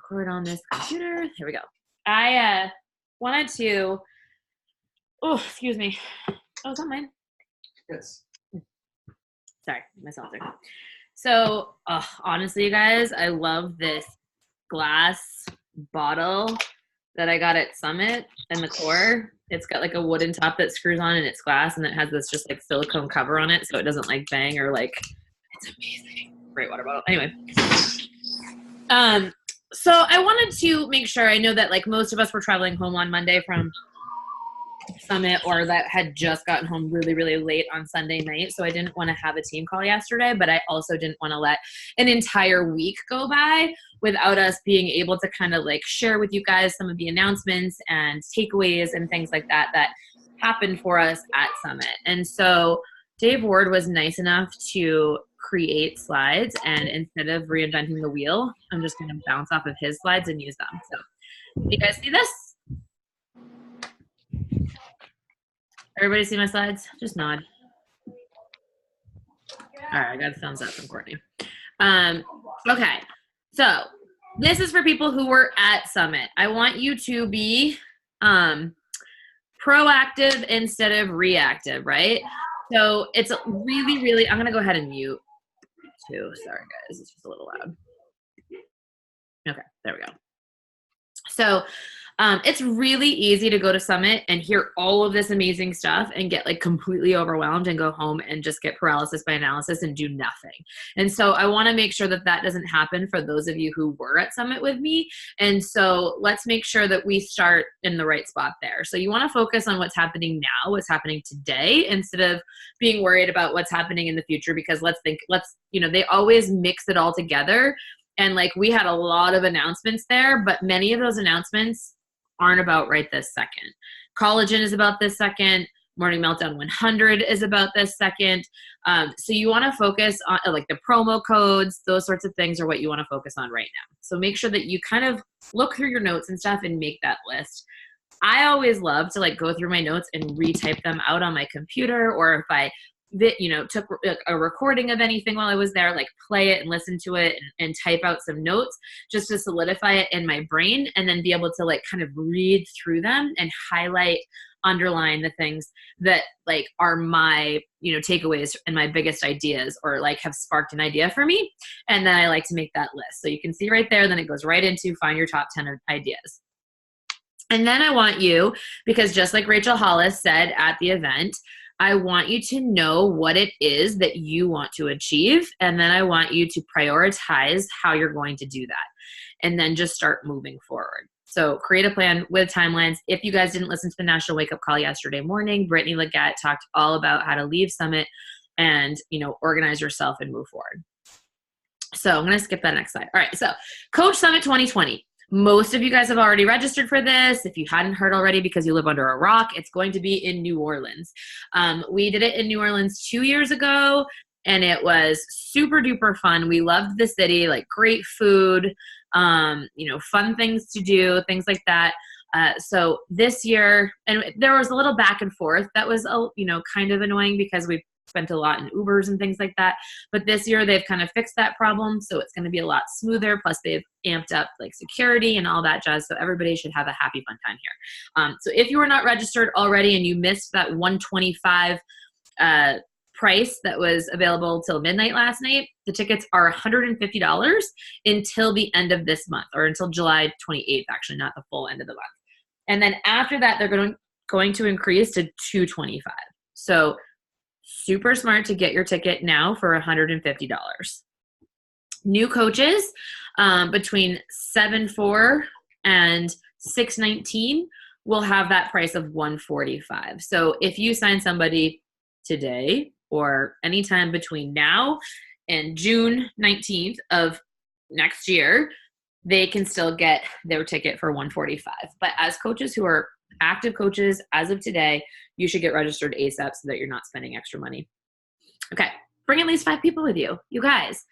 record on this computer. Here we go. I wanted to, excuse me. Oh, is that mine? Yes. Sorry, my seltzer. So, honestly, you guys, I love this glass bottle that I got at Summit and the core. It's got like a wooden top that screws on and it's glass, and it has this just like silicone cover on it so it doesn't like bang or like, it's amazing. Great water bottle. Anyway. So I wanted to make sure, I know that like most of us were traveling home on Monday from Summit, or that had just gotten home really, really late on Sunday night. So I didn't want to have a team call yesterday, but I also didn't want to let an entire week go by without us being able to kind of like share with you guys some of the announcements and takeaways and things like that that happened for us at Summit. And so Dave Ward was nice enough to create slides, and instead of reinventing the wheel, I'm just going to bounce off of his slides and use them. So you guys see this? Everybody see my slides? Just nod. All right, I got a thumbs up from Courtney. Okay, so this is for people who were at Summit. I want you to be proactive instead of reactive, right? So it's really, really, I'm going to go ahead and mute too. Sorry, guys, it's just a little loud. Okay, there we go. So it's really easy to go to Summit and hear all of this amazing stuff and get like completely overwhelmed and go home and just get paralysis by analysis and do nothing. And so I want to make sure that that doesn't happen for those of you who were at Summit with me. And so let's make sure that we start in the right spot there. So you want to focus on what's happening now, what's happening today, instead of being worried about what's happening in the future, because they always mix it all together. And like we had a lot of announcements there, but many of those announcements aren't about right this second. Collagen is about this second. Morning Meltdown 100 is about this second. So you want to focus on like the promo codes, those sorts of things are what you want to focus on right now. So make sure that you kind of look through your notes and stuff and make that list. I always love to like go through my notes and retype them out on my computer, or if I took a recording of anything while I was there, like play it and listen to it and type out some notes just to solidify it in my brain, and then be able to like kind of read through them and highlight, underline the things that like are my, takeaways and my biggest ideas, or like have sparked an idea for me. And then I like to make that list. So you can see right there, then it goes right into find your top 10 ideas. And then I want you, because just like Rachel Hollis said at the event, I want you to know what it is that you want to achieve. And then I want you to prioritize how you're going to do that. And then just start moving forward. So create a plan with timelines. If you guys didn't listen to the National Wake Up Call yesterday morning, Brittany Leggett talked all about how to leave Summit and, organize yourself and move forward. So I'm going to skip that next slide. All right. So Coach Summit 2020. Most of you guys have already registered for this. If you hadn't heard already because you live under a rock, it's going to be in New Orleans. We did it in New Orleans 2 years ago, and it was super duper fun. We loved the city, like great food, fun things to do, things like that. So this year, and there was a little back and forth that was, kind of annoying because we spent a lot in Ubers and things like that. But this year they've kind of fixed that problem. So it's going to be a lot smoother. Plus they've amped up like security and all that jazz. So everybody should have a happy, fun time here. So if you were not registered already and you missed that $125 price that was available till midnight last night, the tickets are $150 until the end of this month, or until July 28th, actually, not the full end of the month. And then after that, they're going to increase to $225. So super smart to get your ticket now for $150. New coaches between 7/4 and 6/19 will have that price of $145. So if you sign somebody today or anytime between now and June 19th of next year, they can still get their ticket for $145. But as coaches who are active coaches as of today, you should get registered ASAP so that you're not spending extra money. Okay, bring at least 5 people with you. You guys,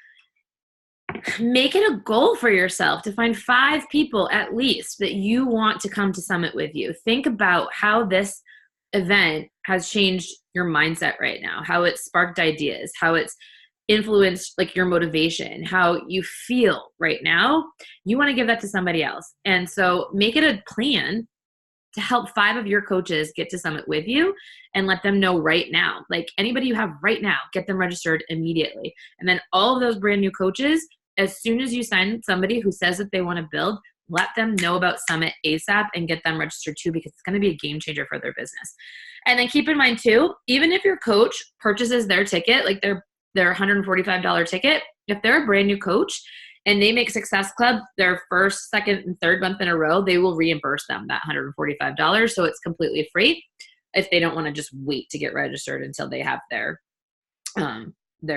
make it a goal for yourself to find 5 people at least that you want to come to Summit with you. Think about how this event has changed your mindset right now, how it's sparked ideas, how it's influence like your motivation, how you feel right now, you want to give that to somebody else. And so make it a plan to help 5 of your coaches get to Summit with you and let them know right now. Like anybody you have right now, get them registered immediately. And then all of those brand new coaches, as soon as you sign somebody who says that they want to build, let them know about Summit ASAP and get them registered too, because it's going to be a game changer for their business. And then keep in mind too, even if your coach purchases their ticket, like their $145 ticket, if they're a brand new coach and they make Success Club their first, second, and third month in a row, they will reimburse them that $145. So it's completely free if they don't want to just wait to get registered until they have their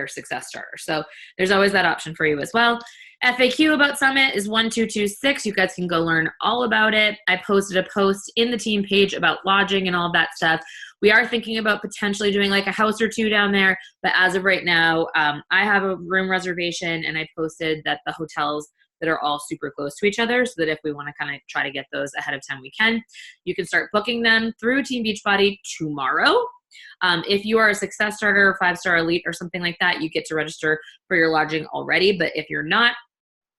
Success Starter. So there's always that option for you as well. FAQ about Summit is 1226. You guys can go learn all about it. I posted a post in the team page about lodging and all of that stuff. We are thinking about potentially doing like a house or two down there, but as of right now, I have a room reservation, and I posted that the hotels that are all super close to each other, so that if we want to kind of try to get those ahead of time, we can. You can start booking them through Team Beachbody tomorrow. If you are a Success Starter, 5-star elite, or something like that, you get to register for your lodging already. But if you're not,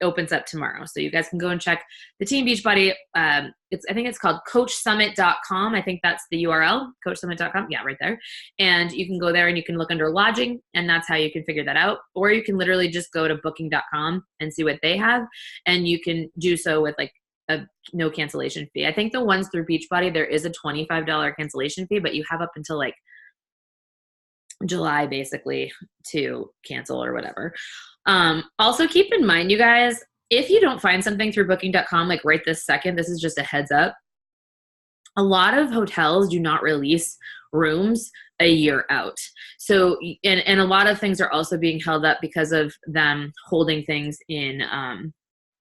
it opens up tomorrow. So you guys can go and check the Team Beachbody. I think it's called coachsummit.com. I think that's the URL, coachsummit.com. Yeah, right there. And you can go there and you can look under lodging, and that's how you can figure that out. Or you can literally just go to booking.com and see what they have. And you can do so with like a no cancellation fee. I think the ones through Beachbody, there is a $25 cancellation fee, but you have up until like July basically to cancel or whatever. Also keep in mind, you guys, if you don't find something through booking.com, like right this second, this is just a heads up. A lot of hotels do not release rooms a year out. So, and a lot of things are also being held up because of them holding things in,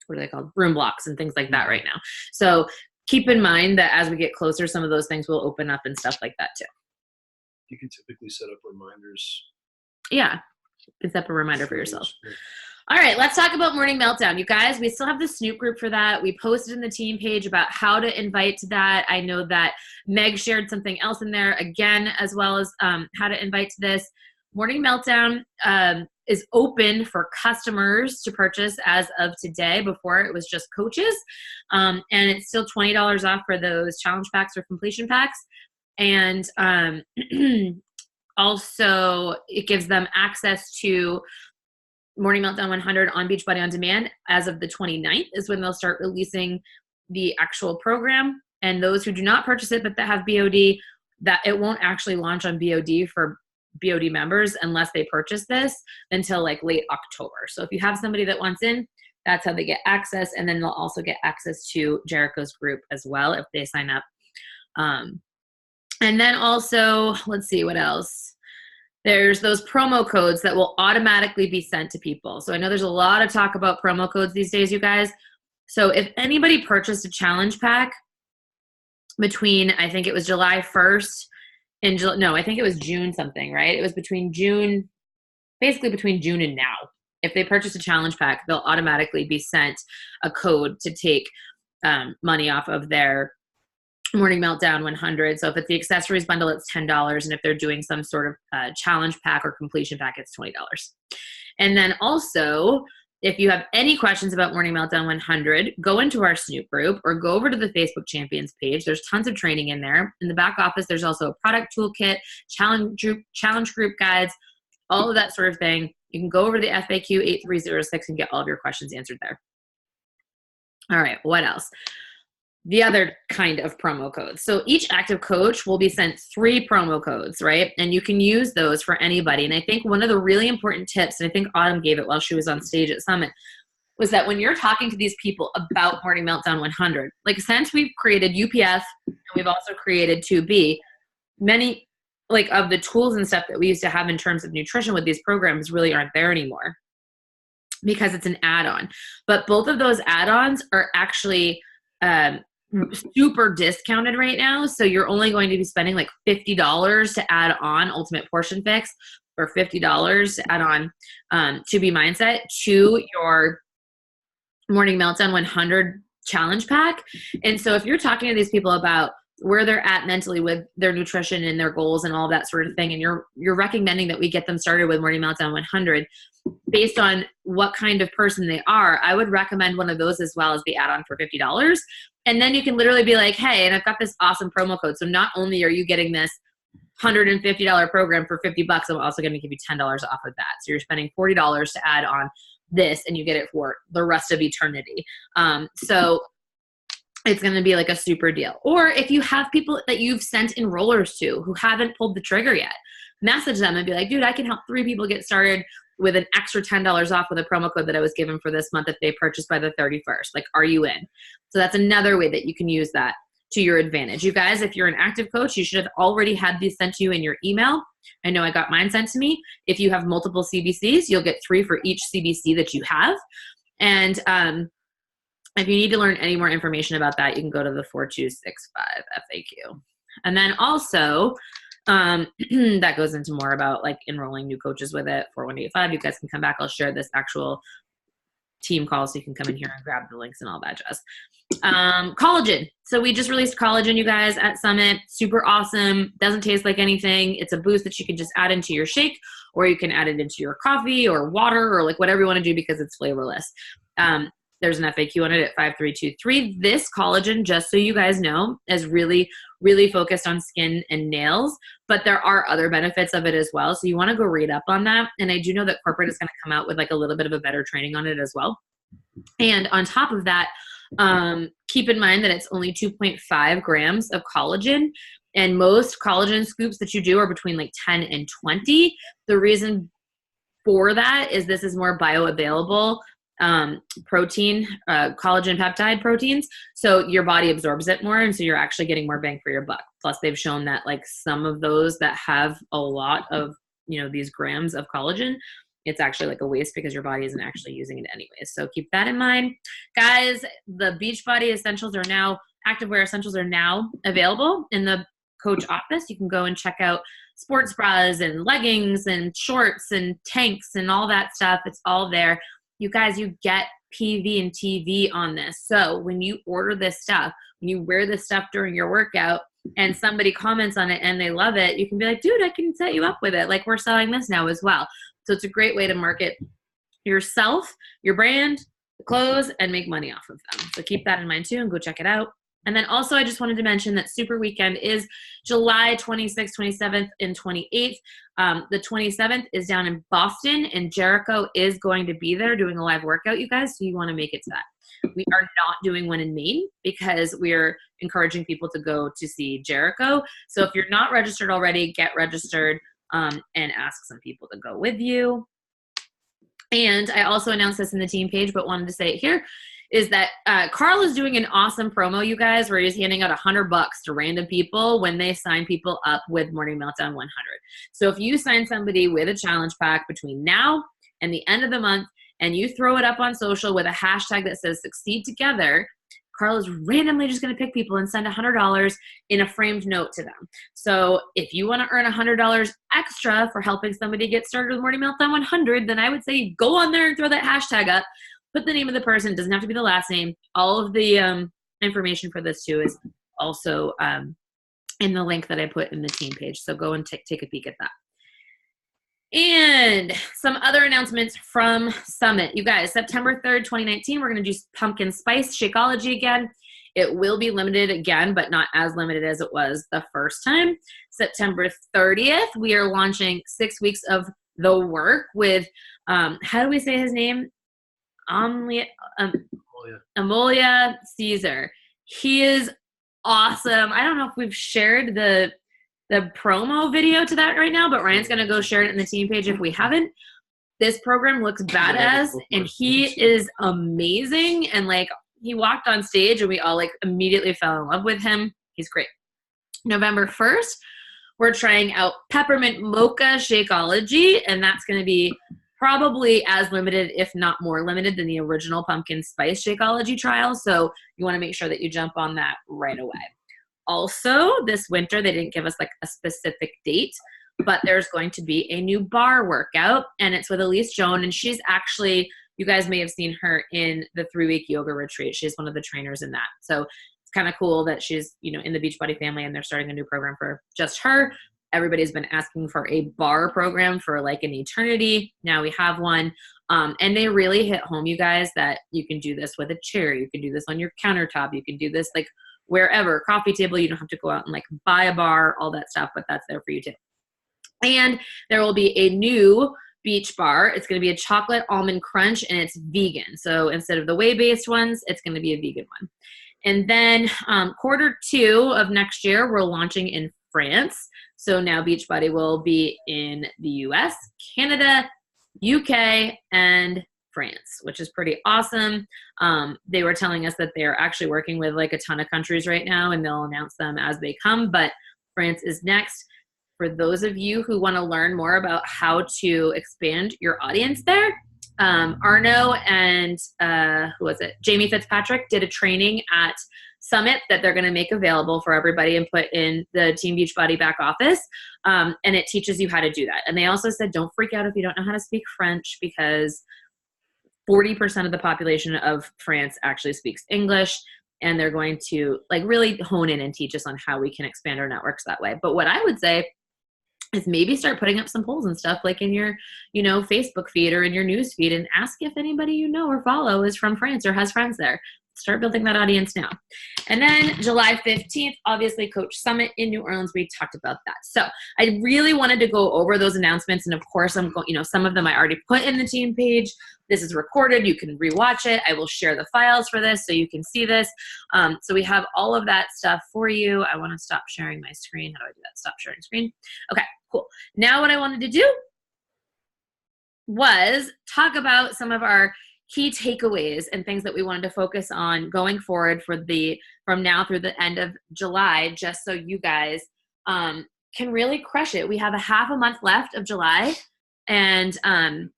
what are they called? Room blocks and things like that right now. So keep in mind that as we get closer, some of those things will open up and stuff like that too. You can typically set up reminders. Yeah, you can set up a reminder for yourself. All right, let's talk about Morning Meltdown. You guys, we still have the Snoop group for that. We posted in the team page about how to invite to that. I know that Meg shared something else in there again, as well as how to invite to this. Morning Meltdown is open for customers to purchase as of today. Before, it was just coaches. And it's still $20 off for those challenge packs or completion packs. And also, it gives them access to Morning Meltdown 100 on Beachbody On Demand as of the 29th is when they'll start releasing the actual program. And those who do not purchase it but that have BOD, that it won't actually launch on BOD for BOD members unless they purchase this until like late October. So if you have somebody that wants in, that's how they get access. And then they'll also get access to Jericho's group as well if they sign up. And then also, let's see what else. There's those promo codes that will automatically be sent to people. So I know there's a lot of talk about promo codes these days, you guys. So if anybody purchased a challenge pack between, I think it was July 1st and I think it was June something, right? It was between June, basically between June and now. If they purchase a challenge pack, they'll automatically be sent a code to take money off of their Morning Meltdown 100. So if it's the accessories bundle, it's $10. And if they're doing some sort of challenge pack or completion pack, it's $20. And then also, if you have any questions about Morning Meltdown 100, go into our Snoop group or go over to the Facebook Champions page. There's tons of training in there. In the back office, there's also a product toolkit, challenge group guides, all of that sort of thing. You can go over to the FAQ 8306 and get all of your questions answered there. All right, what else? The other kind of promo codes. So each active coach will be sent 3 promo codes, right? And you can use those for anybody. And I think one of the really important tips, and I think Autumn gave it while she was on stage at Summit, was that when you're talking to these people about Morning Meltdown 100, like since we've created UPF and we've also created 2B, many like of the tools and stuff that we used to have in terms of nutrition with these programs really aren't there anymore because it's an add-on. But both of those add-ons are actually super discounted right now. So you're only going to be spending like $50 to add on Ultimate Portion Fix or $50 to add on 2B Mindset to your Morning Meltdown 100 challenge pack. And so if you're talking to these people about where they're at mentally with their nutrition and their goals and all that sort of thing. And you're recommending that we get them started with Morning Meltdown 100 based on what kind of person they are. I would recommend one of those as well as the add-on for $50. And then you can literally be like, hey, and I've got this awesome promo code. So not only are you getting this $150 program for $50, I'm also going to give you $10 off of that. So you're spending $40 to add on this and you get it for the rest of eternity. So it's going to be like a super deal. Or if you have people that you've sent enrollers to who haven't pulled the trigger yet, message them and be like, dude, I can help 3 people get started with an extra $10 off with a promo code that I was given for this month if they purchase by the 31st. Like, are you in? So that's another way that you can use that to your advantage. You guys, if you're an active coach, you should have already had these sent to you in your email. I know I got mine sent to me. If you have multiple CBCs, you'll get 3 for each CBC that you have. And if you need to learn any more information about that, you can go to the 4265 FAQ. And then also, that goes into more about like enrolling new coaches with it. 4185, you guys can come back. I'll share this actual team call so you can come in here and grab the links and all that jazz. Collagen. So we just released collagen, you guys, at Summit. Super awesome. Doesn't taste like anything. It's a boost that you can just add into your shake, or you can add it into your coffee or water or like whatever you want to do because it's flavorless. There's an FAQ on it at 5323. This collagen, just so you guys know, is really, really focused on skin and nails, but there are other benefits of it as well. So you want to go read up on that. And I do know that corporate is going to come out with like a little bit of a better training on it as well. And on top of that, keep in mind that it's only 2.5 grams of collagen. And most collagen scoops that you do are between like 10 and 20. The reason for that is this is more bioavailable protein, collagen peptide proteins. So your body absorbs it more. And so you're actually getting more bang for your buck. Plus they've shown that like some of those that have a lot of, these grams of collagen, it's actually like a waste because your body isn't actually using it anyways. So keep that in mind. Guys, the Beachbody essentials are now, activewear essentials are now available in the coach office. You can go and check out sports bras and leggings and shorts and tanks and all that stuff. It's all there. You guys, you get PV and TV on this. So when you order this stuff, when you wear this stuff during your workout and somebody comments on it and they love it, you can be like, dude, I can set you up with it. Like we're selling this now as well. So it's a great way to market yourself, your brand, the clothes, and make money off of them. So keep that in mind too and go check it out. And then also I just wanted to mention that Super Weekend is July 26th, 27th, and 28th. The 27th is down in Boston, and Jericho is going to be there doing a live workout, you guys, so you want to make it to that. We are not doing one in Maine because we're encouraging people to go to see Jericho. So if you're not registered already, get registered and ask some people to go with you. And I also announced this in the team page, but wanted to say it here, is that Carl is doing an awesome promo, you guys, where he's handing out $100 to random people when they sign people up with Morning Meltdown 100. So if you sign somebody with a challenge pack between now and the end of the month, and you throw it up on social with a hashtag that says Succeed Together, Carl is randomly just going to pick people and send $100 in a framed note to them. So if you want to earn $100 extra for helping somebody get started with Morning Meltdown 100, then I would say go on there and throw that hashtag up. Put the name of the person. It doesn't have to be the last name. All of the information for this too is also in the link that I put in the team page. So go and take a peek at that. And some other announcements from Summit. You guys, September 3rd, 2019, we're going to do pumpkin spice Shakeology again. It will be limited again, but not as limited as it was the first time. September 30th, we are launching 6 weeks of the work with, how do we say his name? Amolia Caesar. He is awesome. I don't know if we've shared the promo video to that right now, but Ryan's going to go share it in the team page if we haven't. This program looks badass, and he is amazing. And like, he walked on stage and we all like immediately fell in love with him. He's great. November 1st, we're trying out Peppermint Mocha Shakeology, and that's going to be probably as limited, if not more limited, than the original Pumpkin Spice Shakeology trial. So you want to make sure that you jump on that right away. Also, this winter, they didn't give us like a specific date, but there's going to be a new bar workout, and it's with Elise Joan, and she's actually, you guys may have seen her in the 3-week yoga retreat. She's one of the trainers in that. So it's kind of cool that she's, in the Beachbody family and they're starting a new program for just her. Everybody's been asking for a bar program for like an eternity. Now we have one. And they really hit home, you guys, that you can do this with a chair. You can do this on your countertop. You can do this like wherever, coffee table. You don't have to go out and like buy a bar, all that stuff, but that's there for you too. And there will be a new Beach Bar. It's going to be a chocolate almond crunch and it's vegan. So instead of the whey-based ones, it's going to be a vegan one. And then Q2 of next year, we're launching in France. So now Beachbody will be in the US, Canada, UK, and France, which is pretty awesome. They were telling us that they're actually working with like a ton of countries right now, and they'll announce them as they come, but France is next. For those of you who want to learn more about how to expand your audience there, Arno and Jamie Fitzpatrick did a training at Summit that they're going to make available for everybody and put in the Team Beachbody back office. And it teaches you how to do that. And they also said, don't freak out if you don't know how to speak French, because 40% of the population of France actually speaks English. And they're going to like really hone in and teach us on how we can expand our networks that way. But what I would say is maybe start putting up some polls and stuff like in your, Facebook feed or in your news feed, and ask if anybody you know or follow is from France or has friends there. Start building that audience now. And then July 15th, obviously Coach Summit in New Orleans. We talked about that. So I really wanted to go over those announcements. And of course, I'm going, some of them I already put in the team page. This is recorded. You can rewatch it. I will share the files for this so you can see this. So we have all of that stuff for you. I want to stop sharing my screen. How do I do that? Stop sharing screen. Okay, cool. Now what I wanted to do was talk about some of our key takeaways and things that we wanted to focus on going forward from now through the end of July, just so you guys can really crush it. We have a half a month left of July and an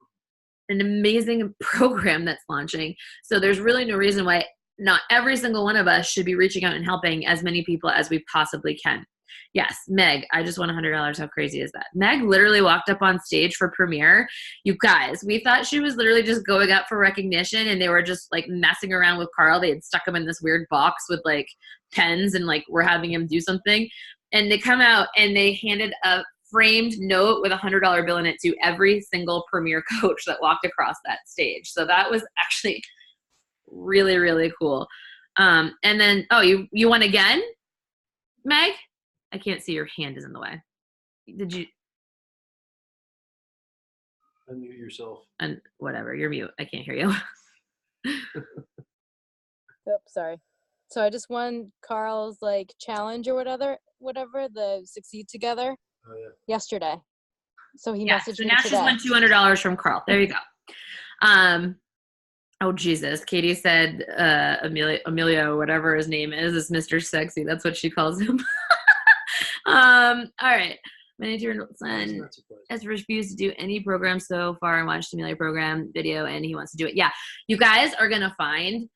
amazing program that's launching. So there's really no reason why not every single one of us should be reaching out and helping as many people as we possibly can. Yes, Meg, I just won $100. How crazy is that? Meg literally walked up on stage for premiere. You guys, we thought she was literally just going up for recognition, and they were just like messing around with Carl. They had stuck him in this weird box with like pens and like we're having him do something. And they come out and they handed a framed note with $100 bill in it to every single premier coach that walked across that stage. So that was actually really, really cool. And then, you won again, Meg? I can't see, your hand is in the way. Did you? Unmute yourself. And whatever, you're mute. I can't hear you. Oops, sorry. So I just won Carl's like challenge or whatever, the Succeed Together yesterday. So he messaged so me now today. She's won $200 from Carl. There you go. Oh, Jesus. Katie said Emilio, whatever his name is Mr. Sexy. That's what she calls him. All right. My 19-year-old son has refused to do any program so far and watched Amelia program video, and he wants to do it. Yeah. You guys are going to find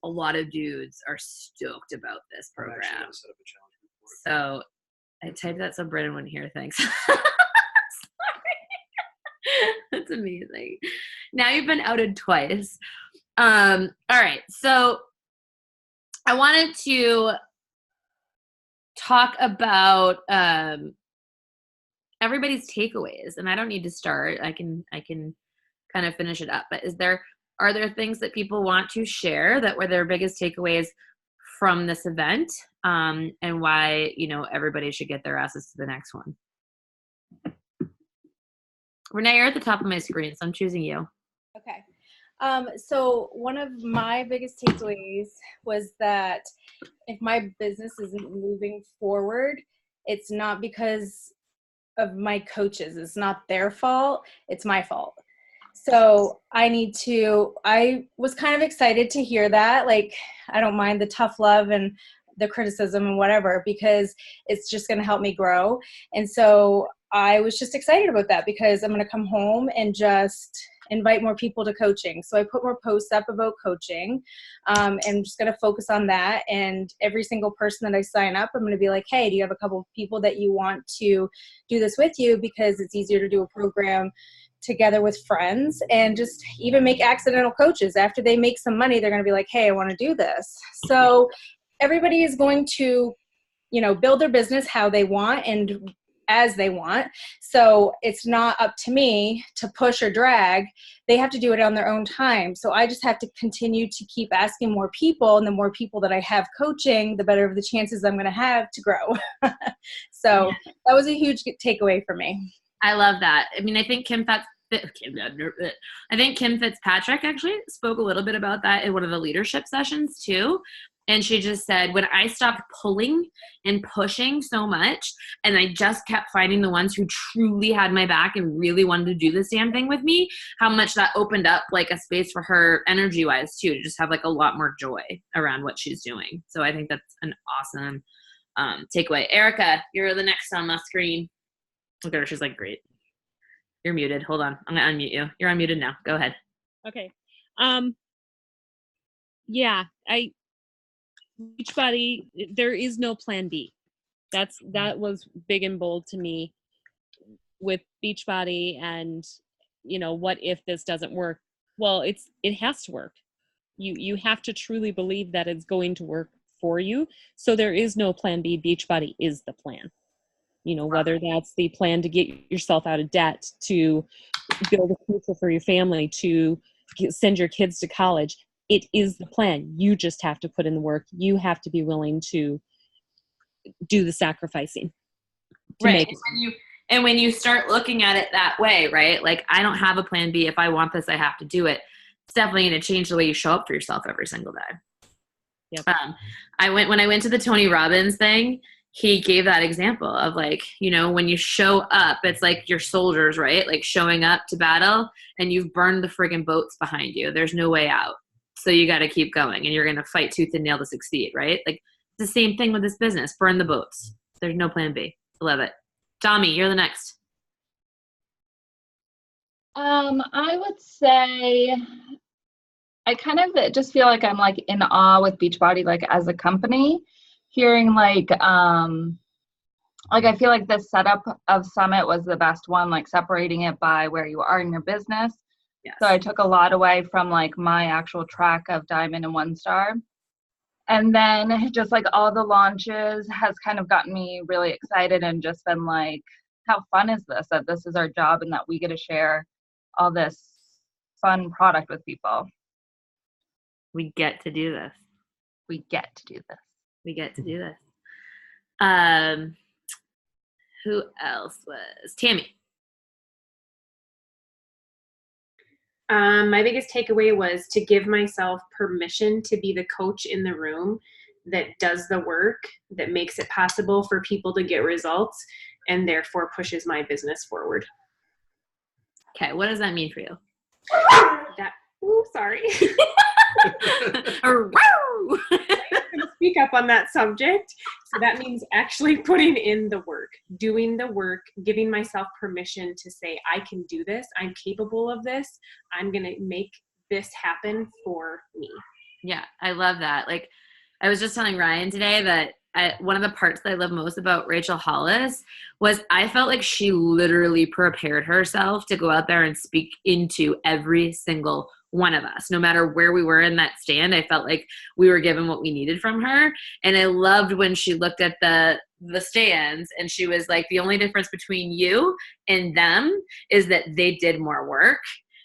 a lot of dudes are stoked about this program. So I typed that so Brennan wouldn't hear. Thanks. Sorry. That's amazing. Now you've been outed twice. All right. So I wanted to talk about everybody's takeaways, and I don't need to start. I can kind of finish it up. But are there things that people want to share that were their biggest takeaways from this event, and why everybody should get their asses to the next one? Renee, you're at the top of my screen, so I'm choosing you. Okay. So one of my biggest takeaways was that if my business isn't moving forward, it's not because of my coaches. It's not their fault. It's my fault. So I was kind of excited to hear that. Like, I don't mind the tough love and the criticism and whatever, because it's just going to help me grow. And so I was just excited about that, because I'm going to come home and just invite more people to coaching. So I put more posts up about coaching, and I'm just going to focus on that. And every single person that I sign up, I'm going to be like, hey, do you have a couple of people that you want to do this with you? Because it's easier to do a program together with friends, and just even make accidental coaches. After they make some money, they're going to be like, hey, I want to do this. So everybody is going to, build their business how they want and as they want. So it's not up to me to push or drag. They have to do it on their own time. So I just have to continue to keep asking more people, and the more people that I have coaching, the better the chances I'm going to have to grow. So that was a huge takeaway for me. I love that. I mean, I think Kim Fitzpatrick actually spoke a little bit about that in one of the leadership sessions too. And she just said, when I stopped pulling and pushing so much, and I just kept finding the ones who truly had my back and really wanted to do this damn thing with me, how much that opened up like a space for her energy wise too, to just have like a lot more joy around what she's doing. So I think that's an awesome takeaway. Erica, you're the next on my screen. Look at her. She's like, great. You're muted. Hold on. I'm going to unmute you. You're unmuted now. Go ahead. Okay. Yeah, Beachbody, there is no plan B. That was big and bold to me with Beachbody, and what if this doesn't work? Well, it has to work. You have to truly believe that it's going to work for you. So there is no plan B. Beachbody is the plan. Whether that's the plan to get yourself out of debt, to build a future for your family, to send your kids to college. It is the plan. You just have to put in the work. You have to be willing to do the sacrificing to make it. And when you start looking at it that way, right? Like, I don't have a plan B. If I want this, I have to do it. It's definitely going to change the way you show up for yourself every single day. Yep. When I went to the Tony Robbins thing, he gave that example of like, when you show up, it's like your soldiers, right? Like showing up to battle and you've burned the friggin' boats behind you. There's no way out. So you got to keep going, and you're going to fight tooth and nail to succeed, right? Like, it's the same thing with this business. Burn the boats. There's no plan B. I love it. Dami, you're the next. I would say I kind of just feel like I'm like in awe with Beachbody, like as a company, hearing like I feel like this setup of Summit was the best one, like separating it by where you are in your business. Yes. So I took a lot away from like my actual track of Diamond and One Star. And then just like all the launches has kind of gotten me really excited and just been like, how fun is this, that this is our job and that we get to share all this fun product with people. We get to do this. We get to do this. We get to do this. Who else was? Tammy. My biggest takeaway was to give myself permission to be the coach in the room that does the work, that makes it possible for people to get results, and therefore pushes my business forward. Okay, what does that mean for you? Sorry. I'm gonna speak up on that subject. So that means actually putting in the work, doing the work, giving myself permission to say, I can do this. I'm capable of this. I'm going to make this happen for me. Yeah, I love that. Like, I was just telling Ryan today that one of the parts that I love most about Rachel Hollis was I felt like she literally prepared herself to go out there and speak into every single one of us. No matter where we were in that stand, I felt like we were given what we needed from her. And I loved when she looked at the stands and she was like, the only difference between you and them is that they did more work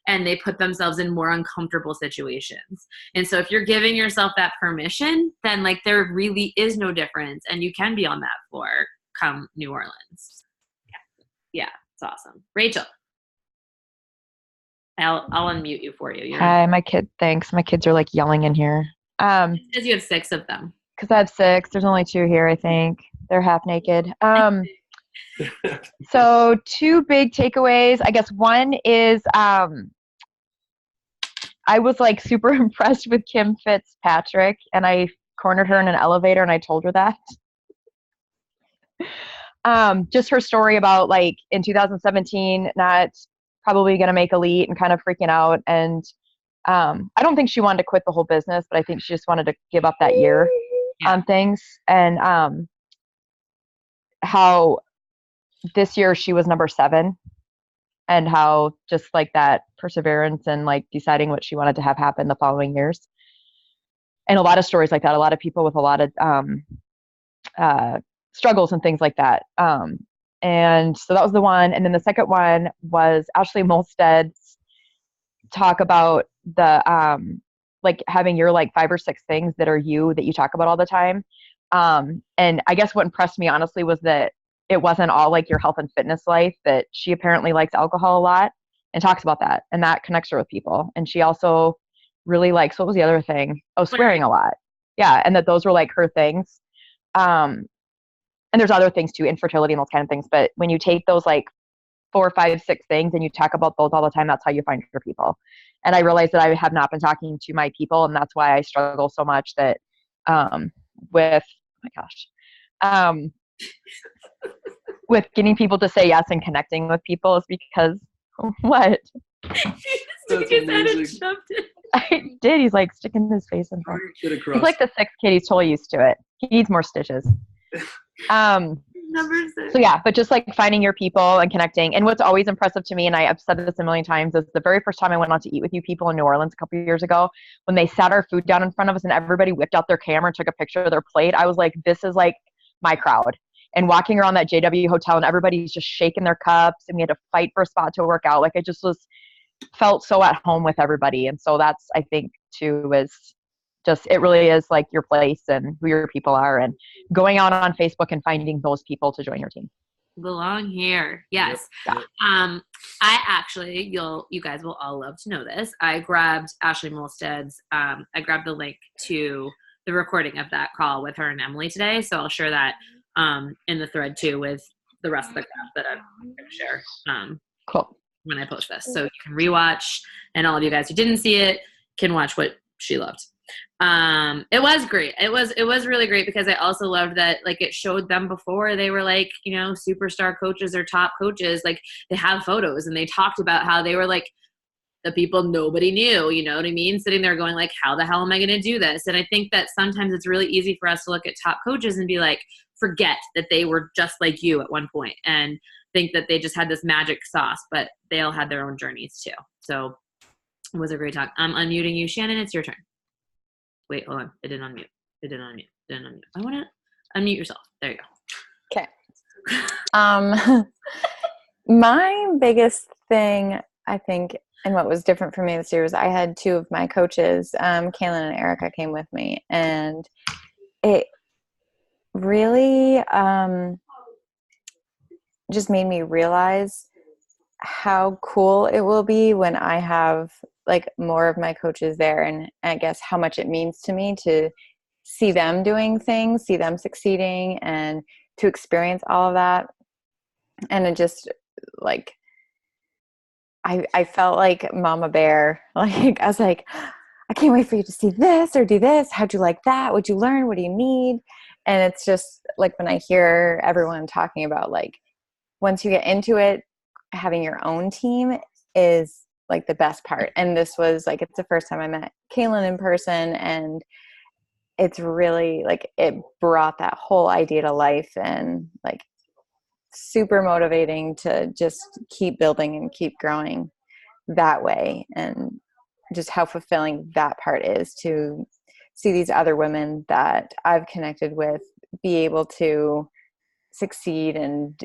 and they put themselves in more uncomfortable situations. And so if you're giving yourself that permission, then like there really is no difference and you can be on that floor come New Orleans. Yeah, it's awesome. Rachel. I'll unmute you for you. Hi, thanks. My kids are like yelling in here. Because you have 6 of them. Because I have 6. There's only 2 here, I think. They're half naked. So 2 big takeaways. I guess one is I was like super impressed with Kim Fitzpatrick, and I cornered her in an elevator and I told her that. Just her story about like in 2017 not probably going to make elite and kind of freaking out. And I don't think she wanted to quit the whole business, but I think she just wanted to give up that year on things. And how this year she was number 7, and how just like that perseverance and like deciding what she wanted to have happen the following years. and a lot of stories like that, a lot of people with a lot of struggles and things like that. And so that was the one. And then the second one was Ashley Molsted's talk about the like having your like 5 or 6 things that are you that you talk about all the time. And I guess what impressed me honestly was that it wasn't all like your health and fitness life, that she apparently likes alcohol a lot and talks about that, and that connects her with people. And she also really likes, what was the other thing? Oh, swearing a lot. Yeah. And that those were like her things. And there's other things too, infertility and those kind of things. But when you take those like 4, 5, 6 things and you talk about those all the time, that's how you find your people. And I realized that I have not been talking to my people, and that's why I struggle so much that with, oh my gosh, with getting people to say yes and connecting with people is because what? I did. He's like sticking his face in front. He's like the 6th kid. He's totally used to it. He needs more stitches. Number 6. So yeah, but just like finding your people and connecting. And what's always impressive to me, and I've said this a million times, is the very first time I went out to eat with you people in New Orleans a couple of years ago, when they sat our food down in front of us and everybody whipped out their camera and took a picture of their plate. I was like, this is like my crowd. And walking around that JW hotel and everybody's just shaking their cups and we had to fight for a spot to work out. Like I just felt so at home with everybody. And so that's, I think too, is just, it really is like your place and who your people are, and going out on Facebook and finding those people to join your team. Belong here. Yes. Yep. I actually, you guys will all love to know this. I grabbed Ashley Molsted's, I grabbed the link to the recording of that call with her and Emily today. So I'll share that in the thread too with the rest of the crap that I'm going to share Cool. when I post this. So you can rewatch, and all of you guys who didn't see it can watch what she loved. It was great. It was really great, because I also loved that like it showed them before they were like, you know, superstar coaches or top coaches. Like they have photos and they talked about how they were like the people nobody knew, you know what I mean? Sitting there going like, how the hell am I going to do this? And I think that sometimes it's really easy for us to look at top coaches and be like, forget that they were just like you at one point and think that they just had this magic sauce, but they all had their own journeys too. So it was a great talk. I'm unmuting you, Shannon. It's your turn. Wait, hold on. It didn't unmute. I want to unmute yourself. There you go. Okay. My biggest thing, I think, and what was different for me this year was I had 2 of my coaches, Kaylin and Erica, came with me, and it really just made me realize how cool it will be when I have like more of my coaches there, and I guess how much it means to me to see them doing things, see them succeeding, and to experience all of that. And it just like I felt like Mama Bear. Like I was like, I can't wait for you to see this or do this. How'd you like that? What'd you learn? What do you need? And it's just like when I hear everyone talking about like once you get into it, having your own team is like the best part. And this was like, it's the first time I met Kaylin in person, and it's really like it brought that whole idea to life, and like super motivating to just keep building and keep growing that way. And just how fulfilling that part is to see these other women that I've connected with be able to succeed and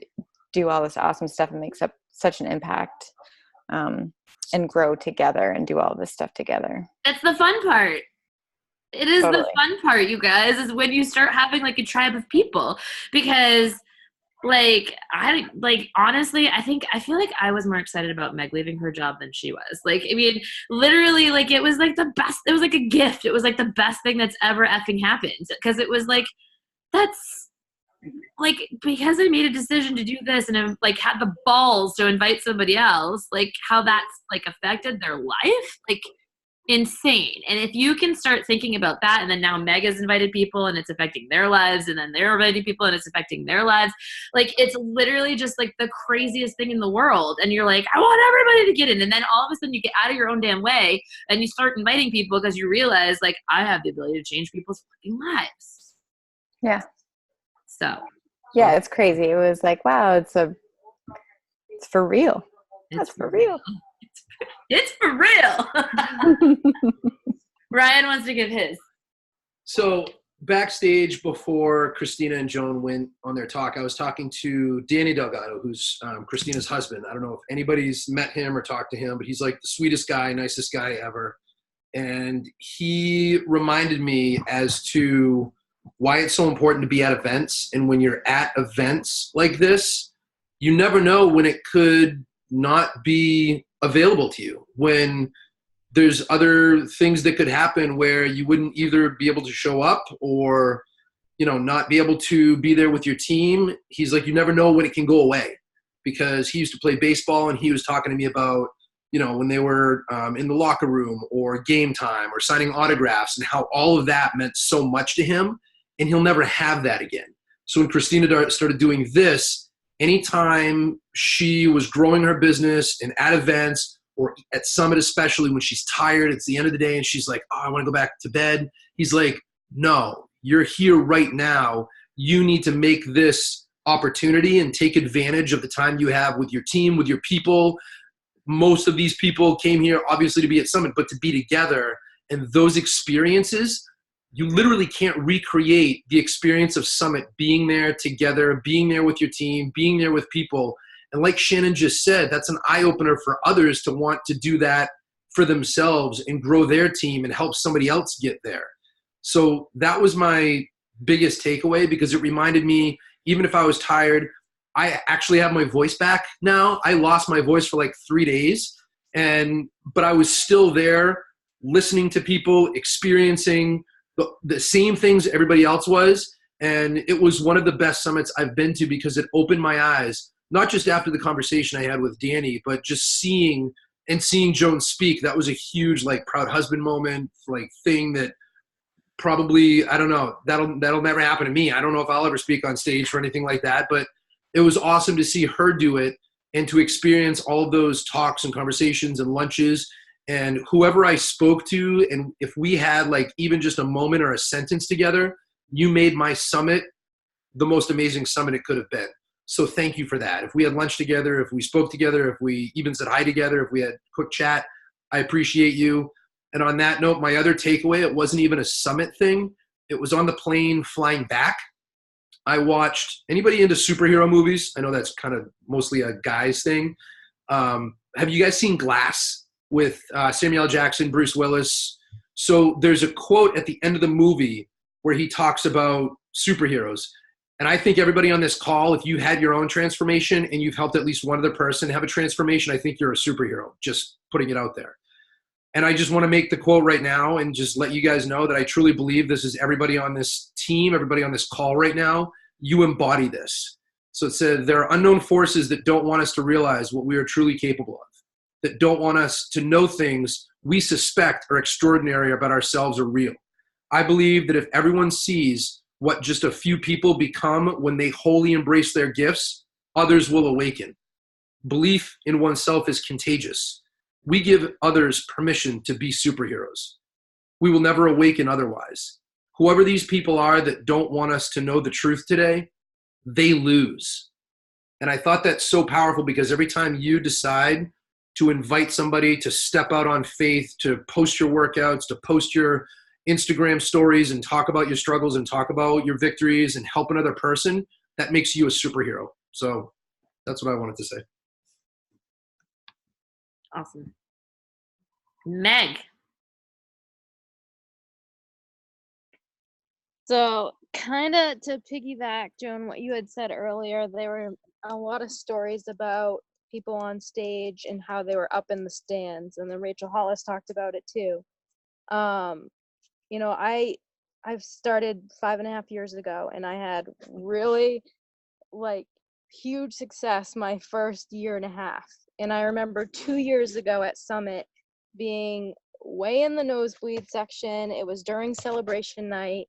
do all this awesome stuff and make such an impact, and grow together and do all this stuff together. That's the fun part. It is Totally. the fun part, you guys, is when you start having like a tribe of people, because like honestly, I feel like I was more excited about Meg leaving her job than she was. Like, I mean, literally, like it was like the best. It was like a gift. It was like the best thing that's ever effing happened, because it was like, that's like, because I made a decision to do this and I've like had the balls to invite somebody else, like how that's like affected their life, like insane. And if you can start thinking about that, and then now Meg has invited people and it's affecting their lives, and then they're inviting people and it's affecting their lives, like it's literally just like the craziest thing in the world. And you're like, I want everybody to get in. And then all of a sudden you get out of your own damn way and you start inviting people because you realize like I have the ability to change people's fucking lives. Yeah. So yeah, it's crazy. It was like, wow, it's for real. That's for real. It's for real. Ryan wants to give his. So backstage before Christina and Joan went on their talk, I was talking to Danny Delgado, who's Christina's husband. I don't know if anybody's met him or talked to him, but he's like the sweetest guy, nicest guy ever. And he reminded me as to why it's so important to be at events. And when you're at events like this, you never know when it could not be available to you, when there's other things that could happen where you wouldn't either be able to show up or, you know, not be able to be there with your team. He's like, you never know when it can go away, because he used to play baseball and he was talking to me about, you know, when they were in the locker room or game time or signing autographs and how all of that meant so much to him, and he'll never have that again. So when Christina started doing this, anytime she was growing her business and at events, or at Summit especially, when she's tired, it's the end of the day and she's like, oh, I want to go back to bed. He's like, no, you're here right now. You need to make this opportunity and take advantage of the time you have with your team, with your people. Most of these people came here obviously to be at Summit, but to be together. And those experiences, you literally can't recreate the experience of Summit, being there together, being there with your team, being there with people. And like Shannon just said, that's an eye-opener for others to want to do that for themselves and grow their team and help somebody else get there. So that was my biggest takeaway, because it reminded me, even if I was tired, I actually have my voice back now. I lost my voice for like 3 days, but I was still there listening to people, experiencing the same things everybody else was. And it was one of the best summits I've been to, because it opened my eyes, not just after the conversation I had with Danny, but just seeing Joan speak. That was a huge, like, proud husband moment, like, thing that probably, I don't know, that'll never happen to me. I don't know if I'll ever speak on stage for anything like that, but it was awesome to see her do it and to experience all of those talks and conversations and lunches and whoever I spoke to. And if we had like even just a moment or a sentence together, you made my summit the most amazing summit it could have been. So thank you for that. If we had lunch together, if we spoke together, if we even said hi together, if we had quick chat, I appreciate you. And on that note, my other takeaway, it wasn't even a summit thing. It was on the plane flying back. I watched, anybody into superhero movies? I know that's kind of mostly a guy's thing. Have you guys seen Glass with Samuel L. Jackson, Bruce Willis? So there's a quote at the end of the movie where he talks about superheroes. And I think everybody on this call, if you had your own transformation and you've helped at least one other person have a transformation, I think you're a superhero, just putting it out there. And I just want to make the quote right now and just let you guys know that I truly believe this is everybody on this team, everybody on this call right now, you embody this. So it said, there are unknown forces that don't want us to realize what we are truly capable of, that don't want us to know things we suspect are extraordinary about ourselves or real. I believe that if everyone sees what just a few people become when they wholly embrace their gifts, others will awaken. Belief in oneself is contagious. We give others permission to be superheroes. We will never awaken otherwise. Whoever these people are that don't want us to know the truth today, they lose. And I thought that's so powerful, because every time you decide to invite somebody to step out on faith, to post your workouts, to post your Instagram stories and talk about your struggles and talk about your victories and help another person, that makes you a superhero. So that's what I wanted to say. Awesome. Meg. So kind of to piggyback, Joan, what you had said earlier, there were a lot of stories about people on stage and how they were up in the stands, and then Rachel Hollis talked about it too. You know, I've started 5.5 years ago, and I had really like huge success my first year and a half. And I remember 2 years ago at Summit being way in the nosebleed section. It was during celebration night,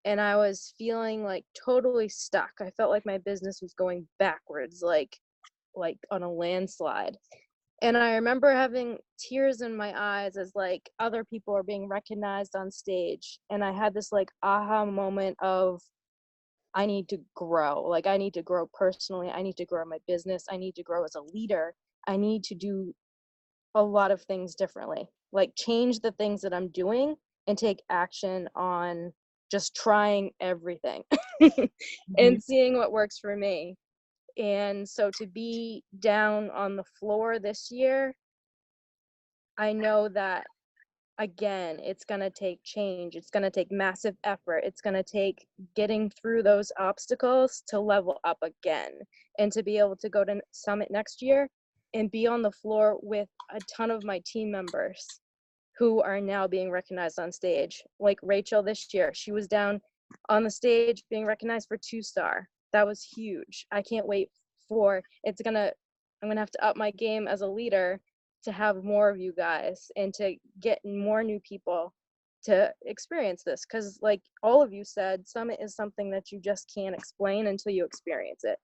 and I was feeling like totally stuck. I felt like my business was going backwards, like on a landslide. And I remember having tears in my eyes as like other people are being recognized on stage. And I had this like aha moment of, I need to grow. Like, I need to grow personally. I need to grow my business. I need to grow as a leader. I need to do a lot of things differently, like change the things that I'm doing and take action on just trying everything Mm-hmm. and seeing what works for me. And so to be down on the floor this year, I know that, again, it's going to take change. It's going to take massive effort. It's going to take getting through those obstacles to level up again and to be able to go to Summit next year and be on the floor with a ton of my team members who are now being recognized on stage. Like Rachel this year, she was down on the stage being recognized for 2-star. That was huge. I can't wait for I'm gonna have to up my game as a leader to have more of you guys and to get more new people to experience this, because like all of you said, Summit is something that you just can't explain until you experience it.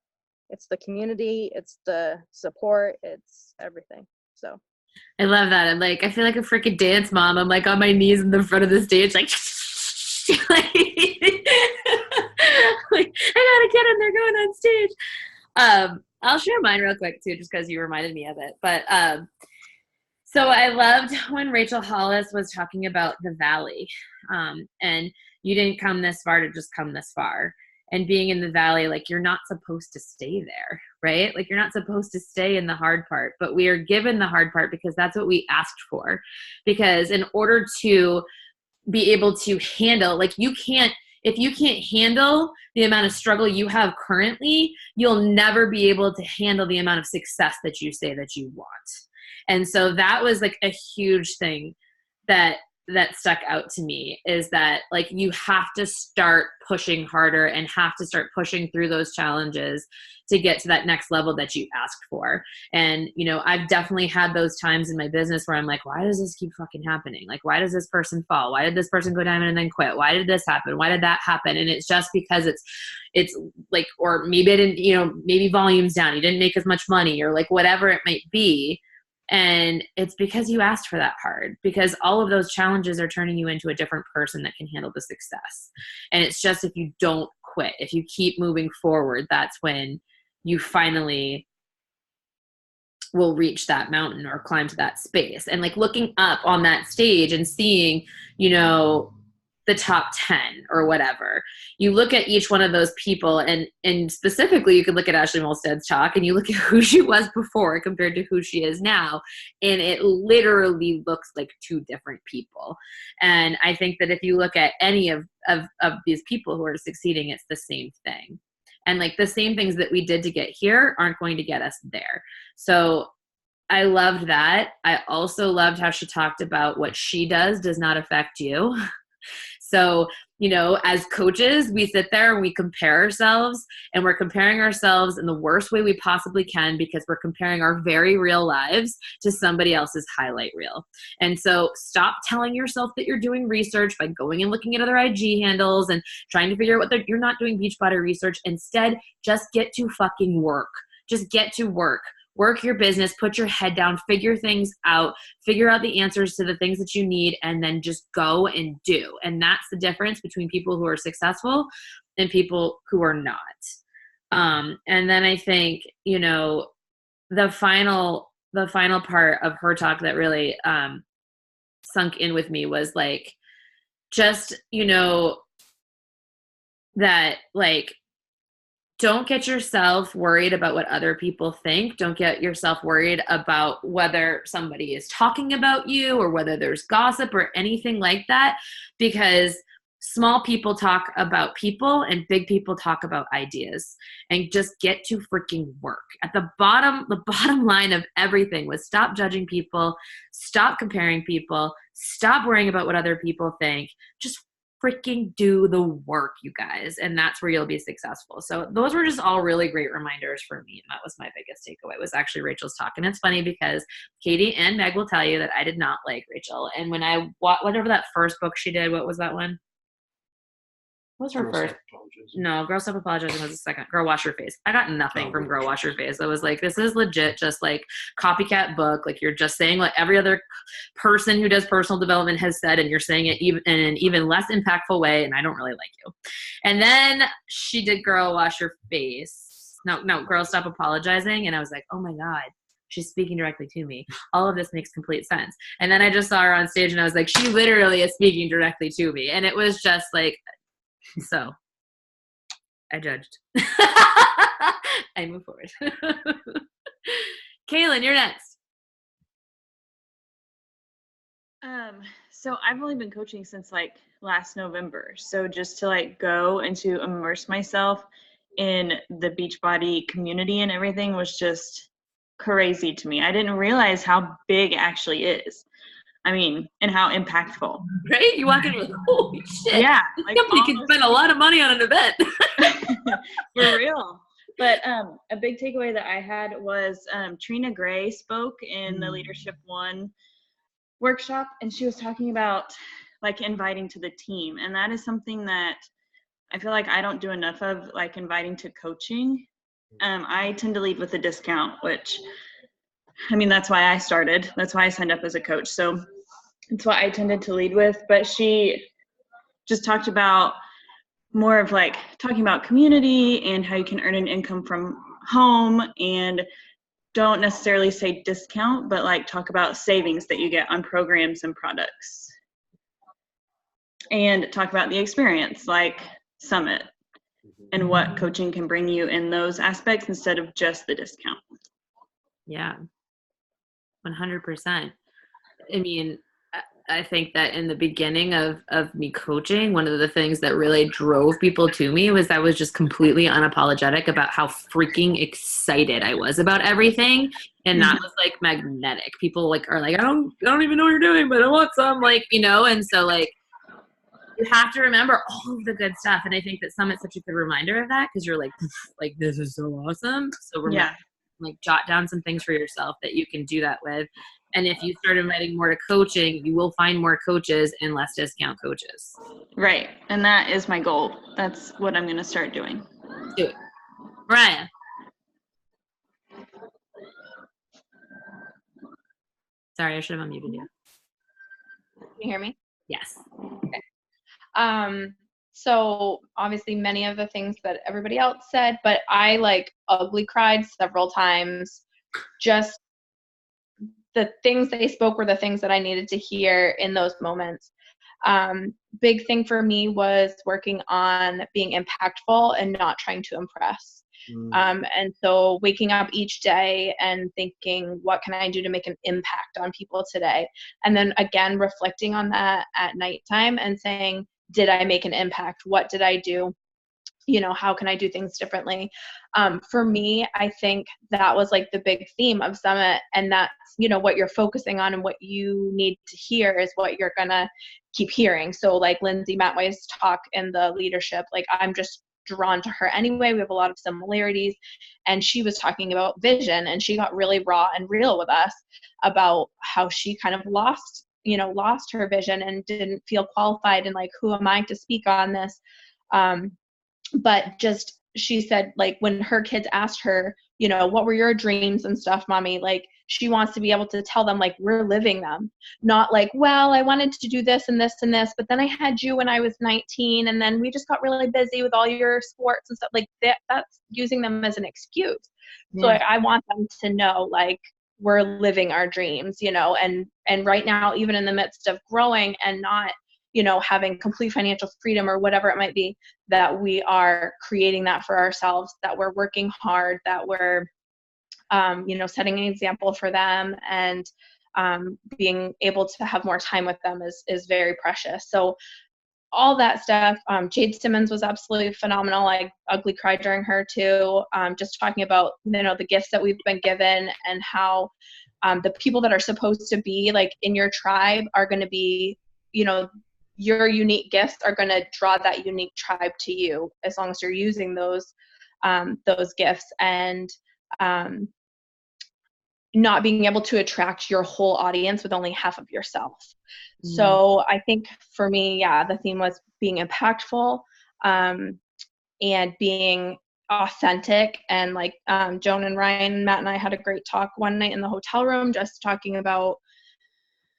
It's the community, it's the support, it's everything. So I love that. I'm like, I feel like a freaking dance mom. I'm like on my knees in the front of the stage, like, like, like I gotta get in there going on stage. I'll share mine real quick too, just because you reminded me of it. But so I loved when Rachel Hollis was talking about the valley, and you didn't come this far to just come this far. And being in the valley, like you're not supposed to stay there, right? Like you're not supposed to stay in the hard part, but we are given the hard part because that's what we asked for. Because in order to be able to handle, like if you can't handle the amount of struggle you have currently, you'll never be able to handle the amount of success that you say that you want. And so that was like a huge thing that stuck out to me, is that like you have to start pushing harder and have to start pushing through those challenges to get to that next level that you asked for. And, you know, I've definitely had those times in my business where I'm like, why does this keep fucking happening? Like, why does this person fall? Why did this person go diamond and then quit? Why did this happen? Why did that happen? And it's just because it's like, or maybe it didn't, you know, maybe volume's down, you didn't make as much money, or like whatever it might be. And it's because you asked for that hard, because all of those challenges are turning you into a different person that can handle the success. And it's just, if you don't quit, if you keep moving forward, that's when you finally will reach that mountain or climb to that space. And like looking up on that stage and seeing, you know, the top 10 or whatever, you look at each one of those people, and specifically you could look at Ashley Molsted's talk and you look at who she was before compared to who she is now, and it literally looks like two different people. And I think that if you look at any of these people who are succeeding, it's the same thing. And like the same things that we did to get here aren't going to get us there. So I loved that. I also loved how she talked about what she does not affect you. So, you know, as coaches, we sit there and we compare ourselves, and we're comparing ourselves in the worst way we possibly can, because we're comparing our very real lives to somebody else's highlight reel. And so stop telling yourself that you're doing research by going and looking at other IG handles and trying to figure out what you're not doing Beachbody research. Instead, just get to fucking work. Just get to work. Work your business, put your head down, figure things out, figure out the answers to the things that you need, and then just go and do. And that's the difference between people who are successful and people who are not. And then I think, you know, the final part of her talk that really sunk in with me was like, just, you know, that like, don't get yourself worried about what other people think. Don't get yourself worried about whether somebody is talking about you or whether there's gossip or anything like that, because small people talk about people and big people talk about ideas. And just get to freaking work. At the bottom line of everything was stop judging people, stop comparing people, stop worrying about what other people think. Just freaking do the work, you guys, and that's where you'll be successful. So those were just all really great reminders for me, and that was my biggest takeaway, was actually Rachel's talk. And it's funny because Katie and Meg will tell you that I did not like Rachel, and when I whatever that first book she did, what was that one? What was her first? No, Girl Stop Apologizing was the second. Girl Wash Your Face. I got nothing from Girl Wash Your Face. I was like, this is legit just like copycat book. Like you're just saying what every other person who does personal development has said, and you're saying it even in an even less impactful way, and I don't really like you. And then she did Girl Wash Your Face. No, Girl Stop Apologizing. And I was like, oh my God, she's speaking directly to me. All of this makes complete sense. And then I just saw her on stage and I was like, she literally is speaking directly to me. And it was just like, So I judged. I move forward. Kaylin, you're next. So I've only been coaching since like last November. So just to like go and to immerse myself in the Beachbody community and everything was just crazy to me. I didn't realize how big it actually is. I mean, and how impactful. Right? You walk in and you're like, holy shit. Yeah. This Like company can spend a lot of money on an event. For real. But a big takeaway that I had was Trina Gray spoke in the Leadership One workshop, and she was talking about like inviting to the team. And that is something that I feel like I don't do enough of, like inviting to coaching. I tend to lead with a discount, which, I mean, that's why I started. That's why I signed up as a coach. So it's what I tended to lead with. But she just talked about more of like talking about community and how you can earn an income from home, and don't necessarily say discount, but like talk about savings that you get on programs and products, and talk about the experience like Summit and what coaching can bring you in those aspects instead of just the discount. Yeah, 100%. I mean, I think that in the beginning of me coaching, one of the things that really drove people to me was I was just completely unapologetic about how freaking excited I was about everything. And that was like magnetic. People like are like, I don't even know what you're doing, but I want some, like, you know. And so like you have to remember all of the good stuff. And I think that Summit's such a good reminder of that, because you're like this is so awesome. So remember, like jot down some things for yourself that you can do that with. And if you start inviting more to coaching, you will find more coaches and less discount coaches. Right. And that is my goal. That's what I'm going to start doing. Do it. Mariah. Sorry, I should have unmuted you. Can you hear me? Yes. Okay. So obviously many of the things that everybody else said, but I like ugly cried several times. Just the things they spoke were the things that I needed to hear in those moments. Big thing for me was working on being impactful and not trying to impress. And so waking up each day and thinking, what can I do to make an impact on people today? And then again, reflecting on that at nighttime and saying, did I make an impact? What did I do? You know, how can I do things differently? For me, I think that was like the big theme of Summit, and that's, you know, what you're focusing on and what you need to hear is what you're gonna keep hearing. So like Lindsay Matway's talk in the leadership, like I'm just drawn to her anyway. We have a lot of similarities, and she was talking about vision, and she got really raw and real with us about how she kind of lost her vision and didn't feel qualified, and like, who am I to speak on this? But just, she said, like, when her kids asked her, you know, what were your dreams and stuff, mommy, like, she wants to be able to tell them, like, we're living them, not like, well, I wanted to do this and this and this, but then I had you when I was 19, and then we just got really busy with all your sports and stuff, like that's using them as an excuse. So like, I want them to know, like, we're living our dreams, you know, and right now, even in the midst of growing and not, you know, having complete financial freedom or whatever it might be, that we are creating that for ourselves, that we're working hard, that we're, you know, setting an example for them, and being able to have more time with them is very precious. So all that stuff, Jade Simmons was absolutely phenomenal. I ugly cried during her too. Just talking about, you know, the gifts that we've been given, and how the people that are supposed to be like in your tribe are going to be, you know, your unique gifts are going to draw that unique tribe to you, as long as you're using those gifts, and not being able to attract your whole audience with only half of yourself. So I think for me, the theme was being impactful, and being authentic. And like Joan and Ryan, Matt and I had a great talk one night in the hotel room, just talking about,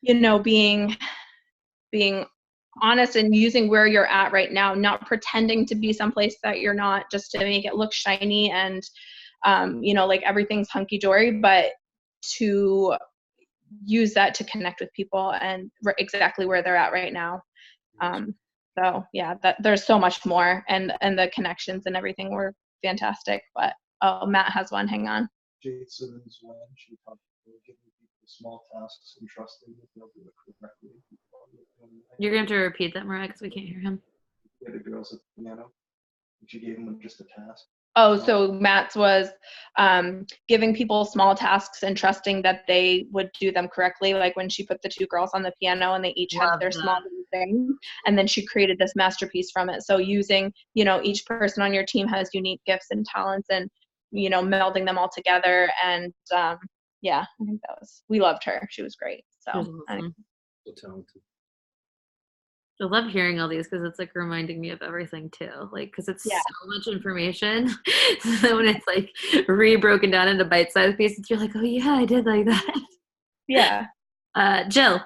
you know, being honest and using where you're at right now, not pretending to be someplace that you're not, just to make it look shiny and, you know, like everything's hunky-dory, but to use that to connect with people and exactly where they're at right now. So yeah, that there's so much more, and the connections and everything were fantastic. But Matt has one. Hang on. Jade Simmons, when she talked about giving people small tasks and trusting that they'll do it correctly. You're going to have to repeat that, Mariah, because we can't hear him. Yeah, the girls at the piano. She gave them just a task. Oh, so Matt's was giving people small tasks and trusting that they would do them correctly. Like when she put the two girls on the piano and they each had their small little thing, and then she created this masterpiece from it. So using, each person on your team has unique gifts and talents, and melding them all together. And yeah, I think we loved her. She was great. So So talented. I love hearing all these because it's like reminding me of everything too. Like, because it's so much information. So when it's like broken down into bite-sized pieces, you're like, oh yeah, I did like that. Yeah. Jill.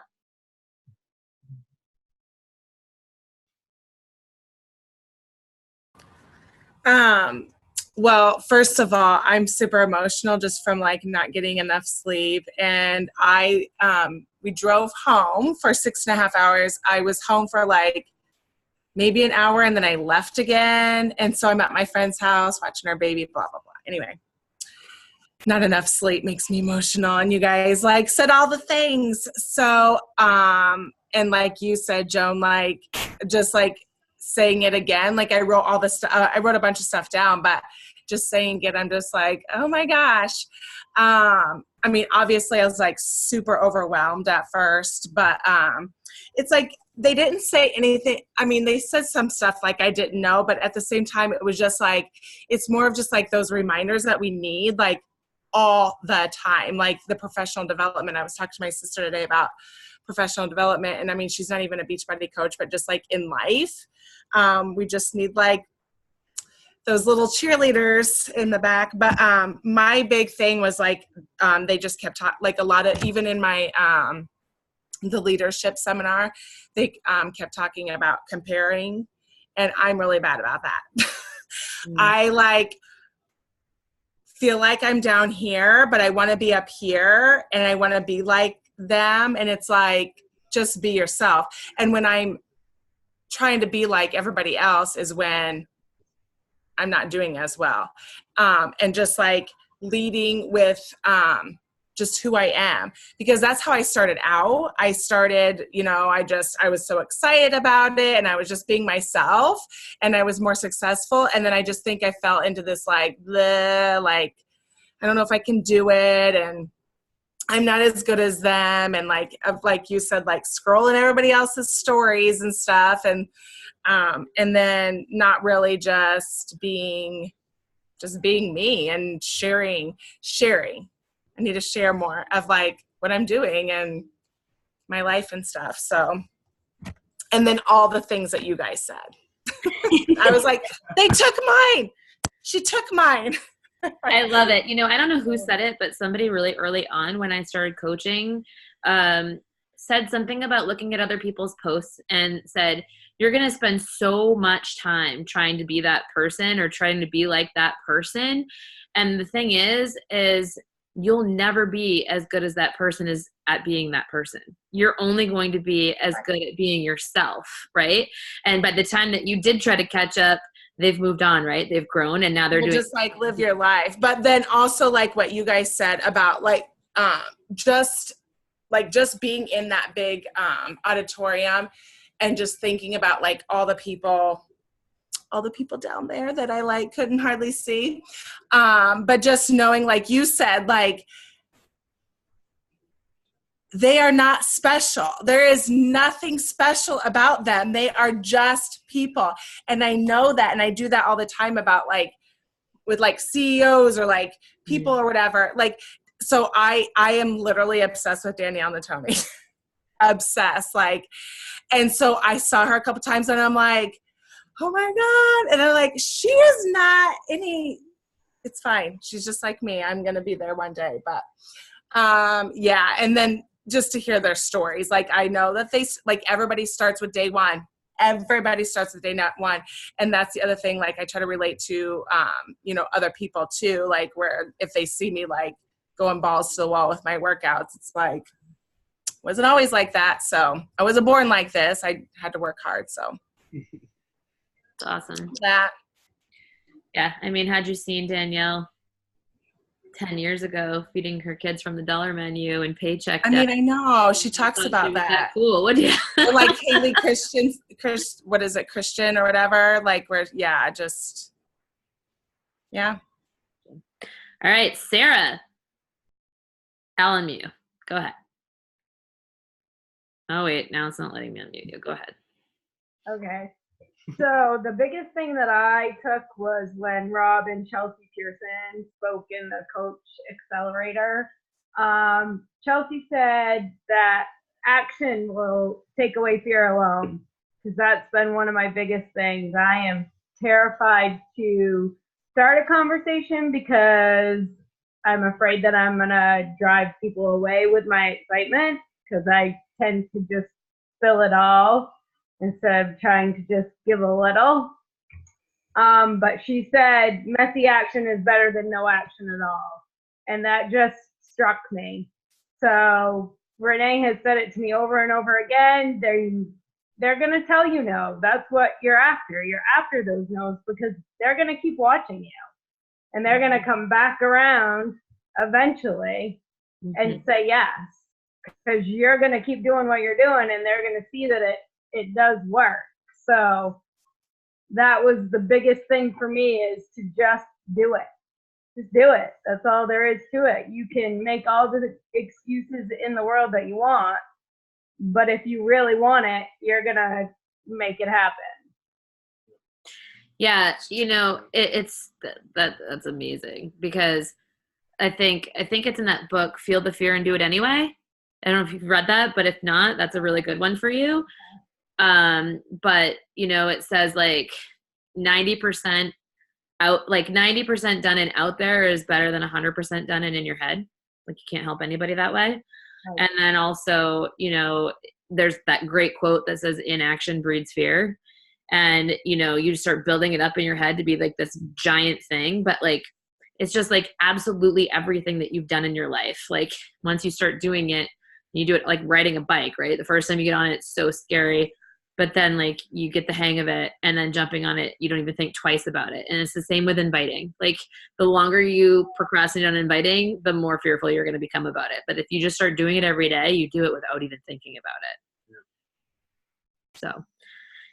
Well, first of all, I'm super emotional just from like not getting enough sleep. And we drove home for 6.5 hours. I was home for like maybe an hour and then I left again. And so I'm at my friend's house watching our baby, blah, blah, blah. Anyway, not enough sleep makes me emotional. And you guys like said all the things. So, and like you said, Joan, like just like saying it again, like I wrote all this stuff, I wrote a bunch of stuff down, but just saying it, I'm just like, oh my gosh. I mean, obviously I was like super overwhelmed at first, but it's like they didn't say anything. I mean, they said some stuff like I didn't know, but at the same time, it was just like, it's more of just like those reminders that we need like all the time, like the professional development. I was talking to my sister today about professional development, and I mean, she's not even a Beachbody coach, but just like in life, we just need like those little cheerleaders in the back. But my big thing was like they just kept like a lot of, even in my the leadership seminar, they kept talking about comparing, and I'm really bad about that. I like feel like I'm down here, but I want to be up here, and I want to be like them. And it's like, just be yourself. And when I'm trying to be like everybody else is when I'm not doing as well. And just like leading with just who I am, because that's how I started out. I started, I was so excited about it, and I was just being myself, and I was more successful. And then I just think I fell into this like, bleh, like, I don't know if I can do it, and I'm not as good as them. And like you said, like scrolling everybody else's stories and stuff. And then not really just being me and sharing. I need to share more of like what I'm doing and my life and stuff. So, and then all the things that you guys said, I was like, they took mine. She took mine. I love it. I don't know who said it, but somebody really early on when I started coaching said something about looking at other people's posts and said, you're going to spend so much time trying to be that person or trying to be like that person. And the thing is you'll never be as good as that person is at being that person. You're only going to be as good at being yourself, right? And by the time that you did try to catch up, they've moved on, right? They've grown, and now they're doing just like live your life. But then also like what you guys said about like just being in that big auditorium and just thinking about like all the people down there that I like couldn't hardly see. But just knowing, like you said, like they are not special. There is nothing special about them. They are just people. And I know that, and I do that all the time about like with like CEOs or like people or whatever. Like, so I am literally obsessed with Danielle Natome. Obsessed. Like, and so I saw her a couple times and I'm like, oh my God. And I'm like, she is not it's fine. She's just like me. I'm going to be there one day. But yeah. And then just to hear their stories. Like, I know that everybody starts with day one. Everybody starts with day one. And that's the other thing. Like, I try to relate to, other people too. Like, where if they see me like going balls to the wall with my workouts, it's like, wasn't always like that. So I wasn't born like this. I had to work hard. So It's awesome. That. Yeah, I mean, had you seen Danielle 10 years ago feeding her kids from the dollar menu and paycheck? I mean, I know she talks thought she about was that. Cool. What do you? Or like Haley what is it, Christian or whatever? Like where, yeah, just, yeah. All right, Sarah. I'll unmute you. Go ahead. Oh wait, now it's not letting me unmute you. Go ahead. Okay. So the biggest thing that I took was when Rob and Chelsea Pearson spoke in the Coach Accelerator. Chelsea said that action will take away fear alone, because that's been one of my biggest things. I am terrified to start a conversation because I'm afraid that I'm gonna drive people away with my excitement, because I tend to just spill it all instead of trying to just give a little. But she said messy action is better than no action at all. And that just struck me. So Renee has said it to me over and over again. They're going to tell you no. That's what you're after. You're after those no's because they're going to keep watching you. And they're going to come back around eventually and say yes. Because you're going to keep doing what you're doing and they're going to see that it does work. So that was the biggest thing for me, is to just do it. Just do it. That's all there is to it. You can make all the excuses in the world that you want, but if you really want it, you're going to make it happen. Yeah, you know, that's amazing, because I think it's in that book, Feel the Fear and Do It Anyway. I don't know if you've read that, but if not, that's a really good one for you. But you know, it says like 90% out, like 90% done and out there is better than 100% done and in your head. Like you can't help anybody that way. Right. And then also, you know, there's that great quote that says inaction breeds fear. And, you know, you start building it up in your head to be like this giant thing, but like, it's just like absolutely everything that you've done in your life. Like once you start doing it, you do it like riding a bike, right? The first time you get on it, it's so scary, but then like you get the hang of it, and then jumping on it, you don't even think twice about it. And it's the same with inviting. Like the longer you procrastinate on inviting, the more fearful you're going to become about it. But if you just start doing it every day, you do it without even thinking about it. Yeah. So,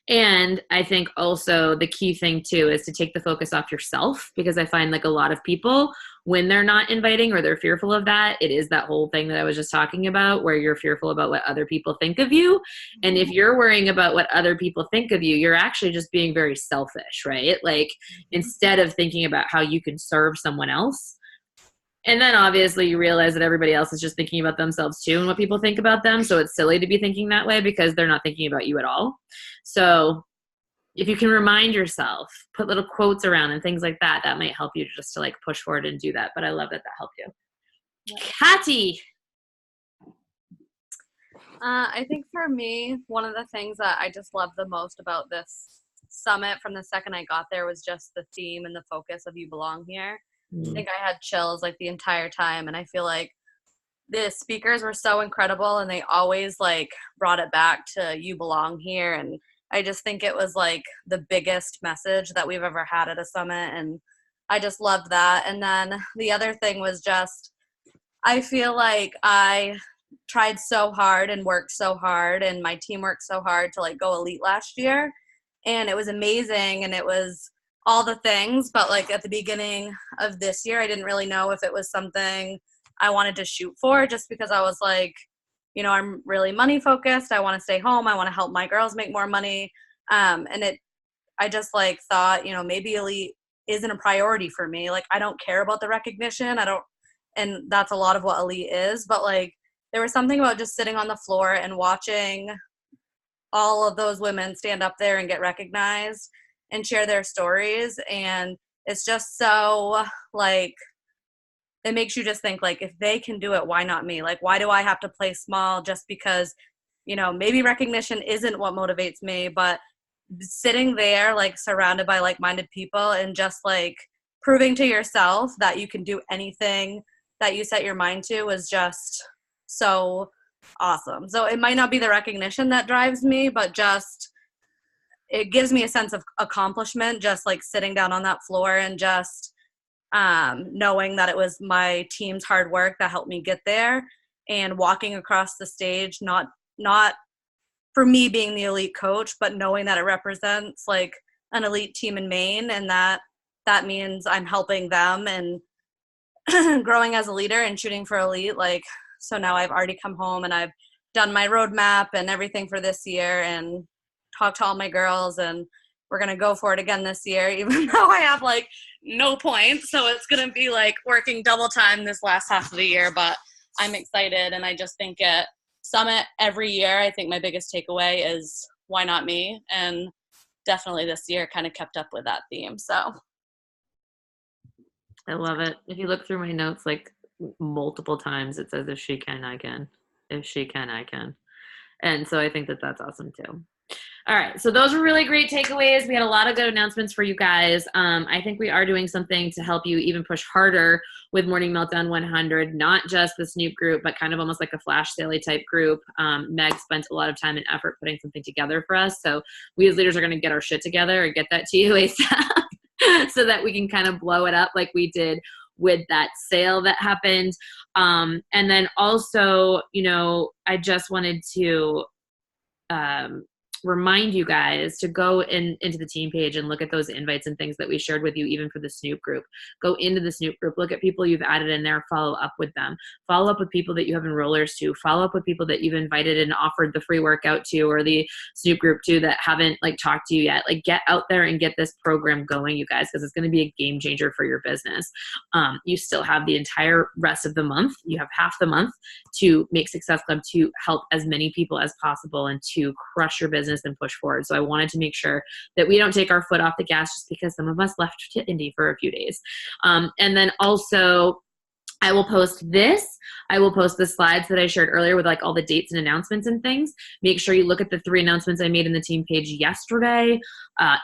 and I think also the key thing too is to take the focus off yourself, because I find like a lot of people, when they're not inviting or they're fearful of that, it is that whole thing that I was just talking about, where you're fearful about what other people think of you. And if you're worrying about what other people think of you, you're actually just being very selfish, right? Like instead of thinking about how you can serve someone else. And then obviously you realize that everybody else is just thinking about themselves too and what people think about them. So it's silly to be thinking that way because they're not thinking about you at all. So if you can remind yourself, put little quotes around and things like that, that might help you just to like push forward and do that. But I love that helped you. Yeah. Katty. I think for me, one of the things that I just love the most about this summit from the second I got there was just the theme and the focus of You Belong Here. I think I had chills like the entire time, and I feel like the speakers were so incredible, and they always like brought it back to You Belong Here. And I just think it was like the biggest message that we've ever had at a summit, and I just loved that. And then the other thing was just, I feel like I tried so hard and worked so hard, and my team worked so hard to like go elite last year, and it was amazing, and it was all the things, but like at the beginning of this year, I didn't really know if it was something I wanted to shoot for, just because I was like, you know, I'm really money focused. I want to stay home. I want to help my girls make more money. I just like thought, you know, maybe elite isn't a priority for me. Like, I don't care about the recognition. And that's a lot of what elite is. But like, there was something about just sitting on the floor and watching all of those women stand up there and get recognized and share their stories. And it's just so like, it makes you just think like, if they can do it, why not me? Like, why do I have to play small just because, you know, maybe recognition isn't what motivates me, but sitting there like surrounded by like-minded people and just like proving to yourself that you can do anything that you set your mind to was just so awesome. So it might not be the recognition that drives me, but just it gives me a sense of accomplishment just like sitting down on that floor and just knowing that it was my team's hard work that helped me get there, and walking across the stage, not for me being the elite coach, but knowing that it represents like an elite team in Maine, and that means I'm helping them and growing as a leader and shooting for elite. Like, so now I've already come home and I've done my roadmap and everything for this year and talked to all my girls, and we're going to go for it again this year, even though I have like no points. So it's going to be like working double time this last half of the year, but I'm excited. And I just think at Summit every year, I think my biggest takeaway is why not me? And definitely this year kind of kept up with that theme. So I love it. If you look through my notes, like multiple times, it says, if she can, I can. If she can, I can. And so I think that that's awesome too. All right. So those were really great takeaways. We had a lot of good announcements for you guys. I think we are doing something to help you even push harder with Morning Meltdown 100, not just the Snoop group, but kind of almost like a flash sale type group. Meg spent a lot of time and effort putting something together for us. So we as leaders are going to get our shit together and get that to you ASAP so that we can kind of blow it up like we did with that sale that happened. And then also, you know, I just wanted to remind you guys to go into the team page and look at those invites and things that we shared with you, even for the Snoop group. Go into the Snoop group, look at people you've added in there, follow up with them, follow up with people that you have enrollers to, follow up with people that you've invited and offered the free workout to, or the Snoop group to, that haven't like talked to you yet. Like, get out there and get this program going, you guys, because it's going to be a game changer for your business. You still have the entire rest of the month. You have half the month to make Success Club to help as many people as possible and to crush your business and push forward. So I wanted to make sure that we don't take our foot off the gas just because some of us left to Indy for a few days. And then also, I will post this. I will post the slides that I shared earlier with like all the dates and announcements and things. Make sure you look at the 3 announcements I made in the team page yesterday.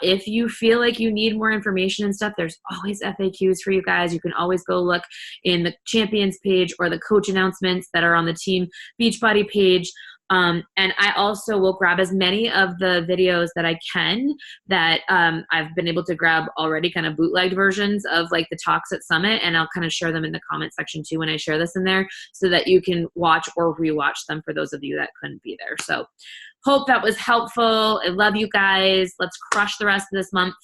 If you feel like you need more information and stuff, there's always FAQs for you guys. You can always go look in the champions page or the coach announcements that are on the team Beachbody page. And I also will grab as many of the videos that I can that I've been able to grab already, kind of bootlegged versions of like the talks at Summit, and I'll kind of share them in the comment section too when I share this in there, so that you can watch or rewatch them for those of you that couldn't be there. So hope that was helpful. I love you guys. Let's crush the rest of this month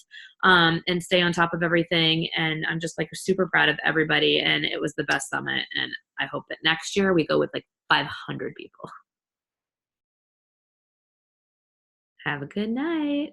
and stay on top of everything. And I'm just like super proud of everybody, and it was the best Summit. And I hope that next year we go with like 500 people. Have a good night.